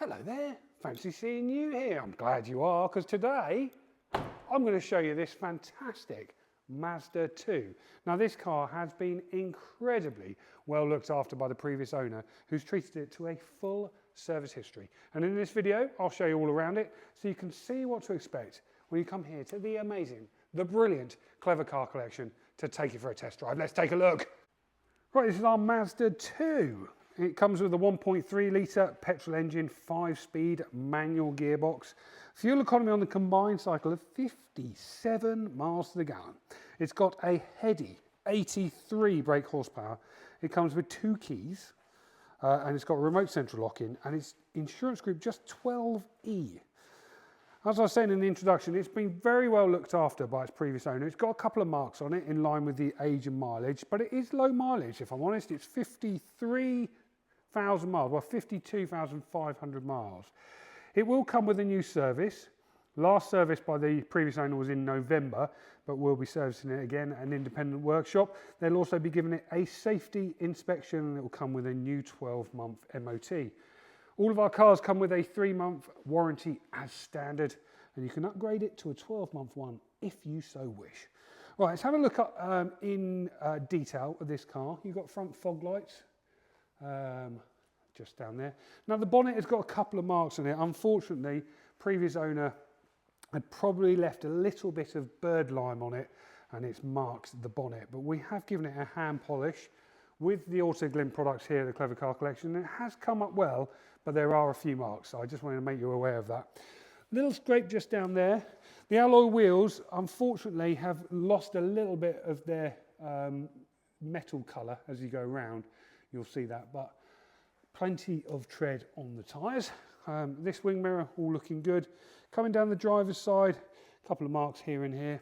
Hello there, fancy seeing you here. I'm glad you are, because today I'm going to show you this fantastic Mazda 2. Now this car has been incredibly well looked after by the previous owner, who's treated it to a full service history. And in this video, I'll show you all around it so you can see what to expect when you come here to the amazing, the brilliant, clever car collection to take it for a test drive. Let's take a look. Right, this is our Mazda 2. It comes with a 1.3-litre petrol engine, 5-speed manual gearbox. Fuel economy on the combined cycle of 57 miles to the gallon. It's got a heady 83 brake horsepower. It comes with 2 keys and it's got remote central lock-in, and its insurance group just 12E. As I was saying in the introduction, it's been very well looked after by its previous owner. It's got a couple of marks on it in line with the age and mileage, but it is low mileage, if I'm honest. It's 53,000 miles, well 52,500 miles. It will come with a new service. Last service by the previous owner was in November, but we'll be servicing it again at an independent workshop. They'll also be giving it a safety inspection, and it will come with a new 12-month MOT. All of our cars come with a 3-month warranty as standard, and you can upgrade it to a 12-month one if you so wish. Right, let's have a look at, in detail at this car. You've got front fog lights, just down there. Now the bonnet has got a couple of marks on it. Unfortunately, previous owner had probably left a little bit of bird lime on it, and it's marked the bonnet, but we have given it a hand polish with the Auto Glint products here at the Clever Car Collection. It has come up well, but there are a few marks, so I just wanted to make you aware of that. Little scrape just down there. The alloy wheels, unfortunately, have lost a little bit of their metal colour as you go around. You'll see that, but plenty of tread on the tyres. This wing mirror, all looking good. Coming down the driver's side, a couple of marks here and here.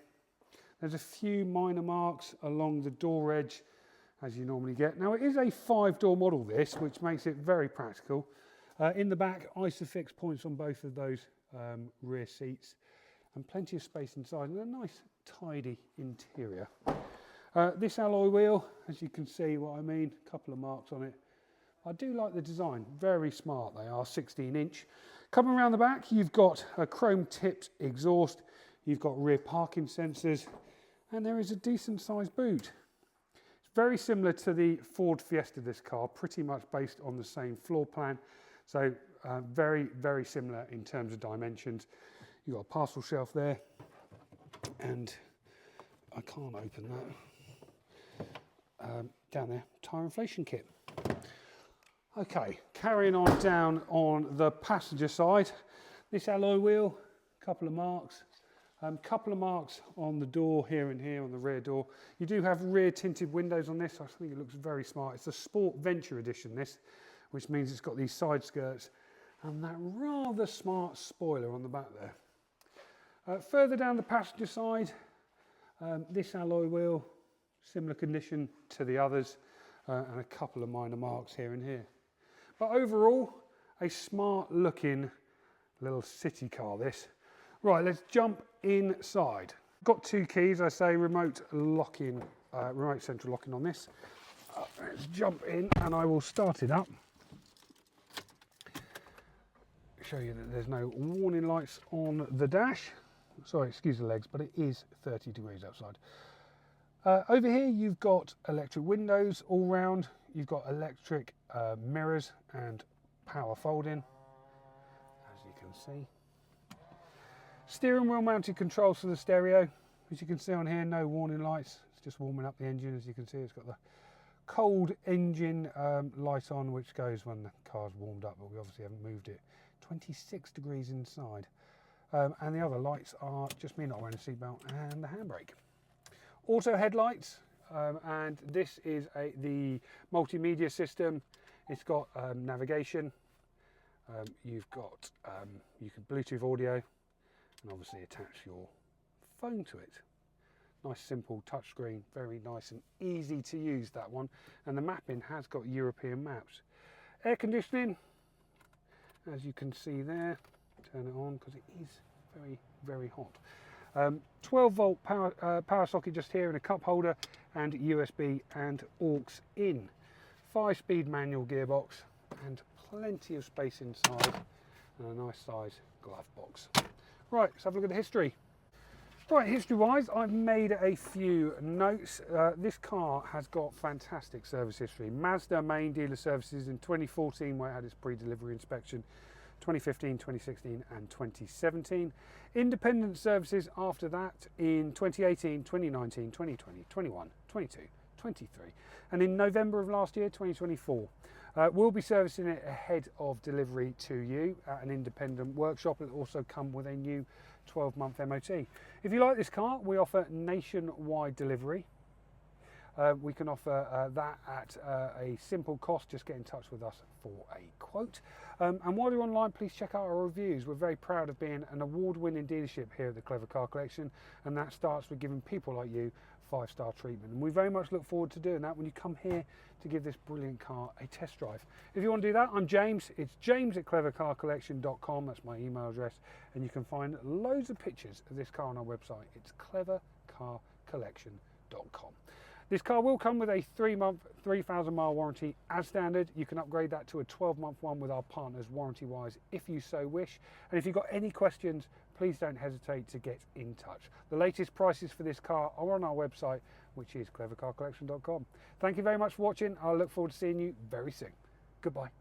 There's a few minor marks along the door edge, as you normally get. Now it is a 5-door model this, which makes it very practical. In the back, Isofix points on both of those rear seats, and plenty of space inside, and a nice tidy interior. This alloy wheel, as you can see what I mean, a couple of marks on it. I do like the design, very smart they are, 16-inch. Coming around the back, you've got a chrome tipped exhaust, you've got rear parking sensors, and there is a decent sized boot. Very similar to the Ford Fiesta, this car, pretty much based on the same floor plan. So very, very similar in terms of dimensions. You've got a parcel shelf there, and I can't open that. Down there, tyre inflation kit. Okay, carrying on down on the passenger side. This alloy wheel, a couple of marks. Couple of marks on the door here and here on the rear door. You do have rear tinted windows on this. I think it looks very smart. It's a Sport Venture edition, this, which means it's got these side skirts and that rather smart spoiler on the back there. Further down the passenger side, this alloy wheel, similar condition to the others, and a couple of minor marks here and here. But overall, a smart looking little city car this. Right, let's jump inside. Got 2 keys, I say, remote lock-in, remote central lock-in on this. Let's jump in and I will start it up. Show you that there's no warning lights on the dash. Sorry, excuse the legs, but it is 30 degrees outside. Over here you've got electric windows all round. You've got electric mirrors and power folding, as you can see. Steering wheel mounted controls for the stereo. As you can see on here, no warning lights. It's just warming up the engine. As you can see, it's got the cold engine light on, which goes when the car's warmed up, but we obviously haven't moved it. 26 degrees inside. And the other lights are just me not wearing a seatbelt and the handbrake. Auto headlights, and this is the multimedia system. It's got navigation. You've got, you can Bluetooth audio, and obviously attach your phone to it. Nice simple touchscreen, very nice and easy to use, that one. And the mapping has got European maps. Air conditioning, as you can see there. Turn it on because it is very, very hot. 12-volt power socket just here, and a cup holder, and USB and aux in. 5-speed manual gearbox, and plenty of space inside. and a nice size glove box. Right, let's have a look at the history. Right, history-wise, I've made a few notes. This car has got fantastic service history. Mazda main dealer services in 2014, where it had its pre-delivery inspection, 2015, 2016 and 2017. Independent services after that in 2018, 2019, 2020, 21, 22, 23. And in November of last year, 2024. We'll be servicing it ahead of delivery to you at an independent workshop. It'll also come with a new 12-month MOT. If you like this car, we offer nationwide delivery. We can offer that at a simple cost. Just get in touch with us for a quote. And while you're online, please check out our reviews. We're very proud of being an award-winning dealership here at the Clever Car Collection, and that starts with giving people like you 5-star treatment. And we very much look forward to doing that when you come here to give this brilliant car a test drive. If you want to do that, I'm James. It's james@clevercarcollection.com. That's my email address, and you can find loads of pictures of this car on our website. It's clevercarcollection.com. This car will come with a 3-month, 3,000 mile warranty as standard. You can upgrade that to a 12-month one with our partners warranty-wise if you so wish. And if you've got any questions, please don't hesitate to get in touch. The latest prices for this car are on our website, which is clevercarcollection.com. Thank you very much for watching. I look forward to seeing you very soon. Goodbye.